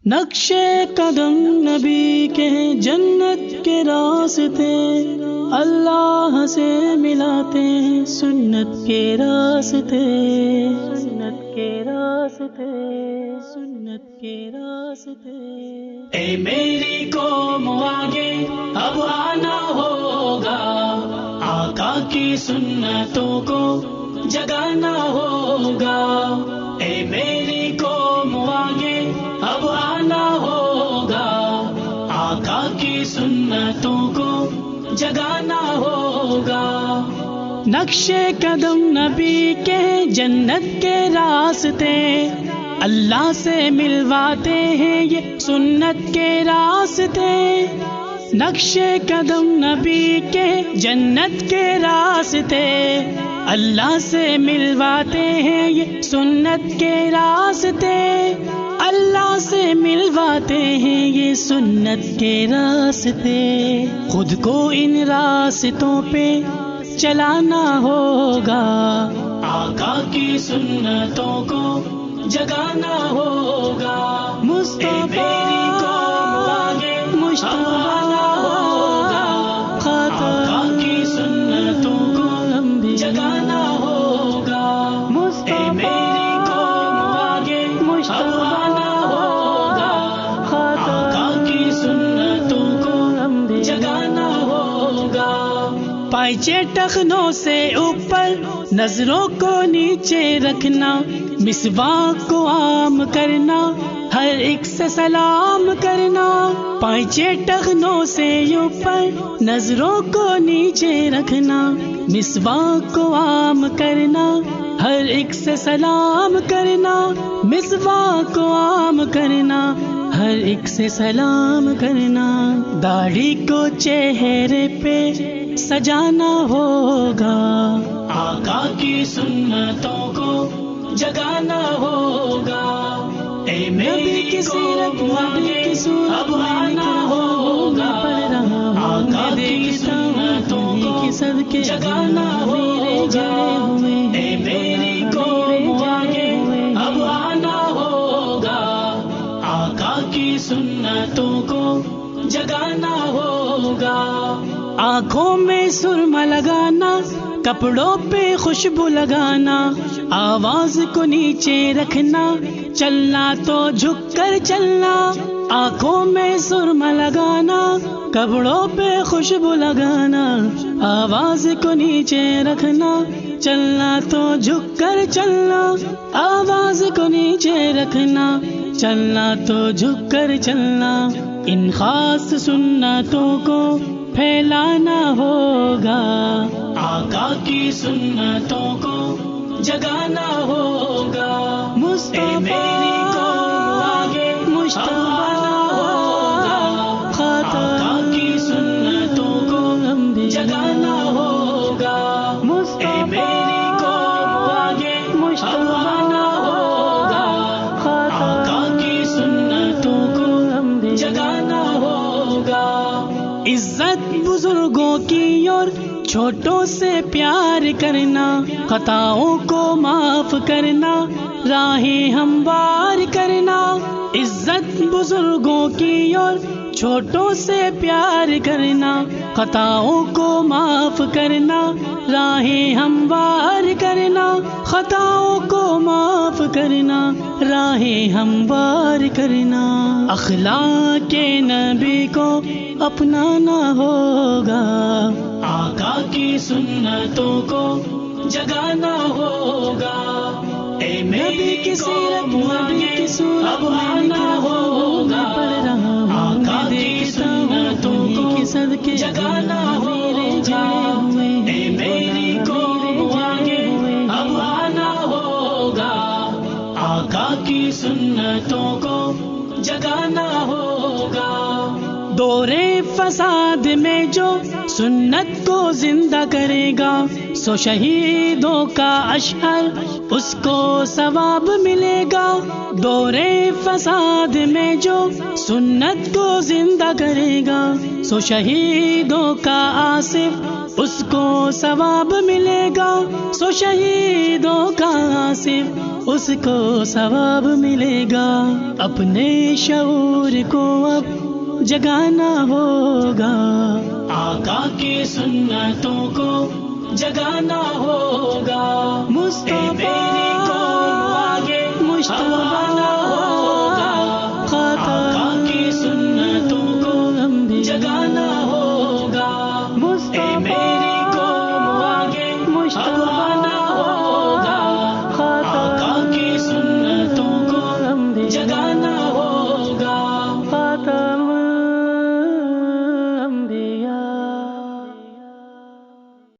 نقش قدم نبی کے جنت کے راستے، اللہ سے ملاتے ہیں سنت کے راستے، سنت کے راستے، سنت کے راستے۔ اے میری قوم آگے اب آنا ہوگا، آقا کی سنتوں کو جگانا ہوگا۔ اے میری قوم آگے اب آنا ہوگا، آقا کی سنتوں کو جگانا ہوگا۔ نقش قدم نبی کے جنت کے راستے، اللہ سے ملواتے ہیں یہ سنت کے راستے۔ نقش قدم نبی کے جنت کے راستے، اللہ سے ملواتے ہیں یہ سنت کے راستے، اللہ سے ملواتے ہیں یہ سنت کے راستے۔ خود کو ان راستوں پہ چلانا ہوگا، آقا کی سنتوں کو جگانا ہوگا۔ مصطفیٰ مشتبہ ہوگا، آقا کی سنتوں کو جگانا ہوگا۔ مصطفیٰ مشتبہ ہوگا، آقا کی سنتوں کو جگانا ہوگا۔ پائچے ٹخنوں سے اوپر نظروں کو نیچے رکھنا، مسواک کو عام کرنا، ہر ایک سے سلام کرنا۔ پائچے ٹخنوں سے اوپر نظروں کو نیچے رکھنا، مسواک کو عام کرنا، ہر ایک سے سلام کرنا۔ مسواک کو عام کرنا، ہر ایک سے سلام کرنا۔ داڑھی کو چہرے پہ سجانا ہوگا، آقا کی سنتوں کو جگانا ہوگا۔ اے میری قوم آگے اب آنا ہوگا، آقا کی سنتوں کو جگانا ہوگا۔ اے میری قوم آگے اب آنا ہوگا، آقا کی سنتوں کو جگانا ہوگا۔ آنکھوں میں سرما لگانا، کپڑوں پہ خوشبو لگانا، آواز کو نیچے رکھنا، چلنا تو جھک کر چلنا۔ آنکھوں میں سرما لگانا، کپڑوں پہ خوشبو لگانا، آواز کو نیچے رکھنا، چلنا تو جھک کر چلنا۔ آواز کو نیچے رکھنا، چلنا تو جھک کر چلنا۔ ان خاص سنتوں کو پھیلانا ہوگا، آقا کی سنتوں کو جگانا ہوگا۔ مصطفیٰ مشتبہ ہوگا، آقا کی سنتوں کو جگانا ہوگا۔ مصطفیٰ مشتبہ ہوگا، آقا کی سنتوں کو جگانا ہوگا۔ عزت بزرگوں کی اور چھوٹوں سے پیار کرنا، خطاؤں کو معاف کرنا، راہیں ہموار کرنا۔ عزت بزرگوں کی اور چھوٹوں سے پیار کرنا، خطاؤں کو معاف کرنا، راہیں ہموار کرنا۔ خطاؤں کو معاف کرنا، راہیں ہموار کرنا۔ اخلاق نبی کو اپنانا ہوگا، آقا کی سنتوں کو جگانا ہوگا۔ اے نبی کی سیرت، نبی کی صورت اب آنا ہوگا، آقا کی سنتوں کو صدقے جگانا ہوگا۔ اے میری قوم آگے اب آنا ہوگا، آقا کی سنتوں کو جگانا ہوگا۔ دورے فساد میں جو سنت کو زندہ کرے گا، سو شہیدوں کا اشعار اس کو ثواب ملے گا۔ دورے فساد میں جو سنت کو زندہ کرے گا، سو شہیدوں کا آصف اس کو ثواب ملے گا، سو شہیدوں کا آصف اس کو ثواب ملے گا۔ اپنے شعور کو اب جگانا ہوگا، آقا کی سنتوں کو جگانا ہوگا۔ مصطفیٰ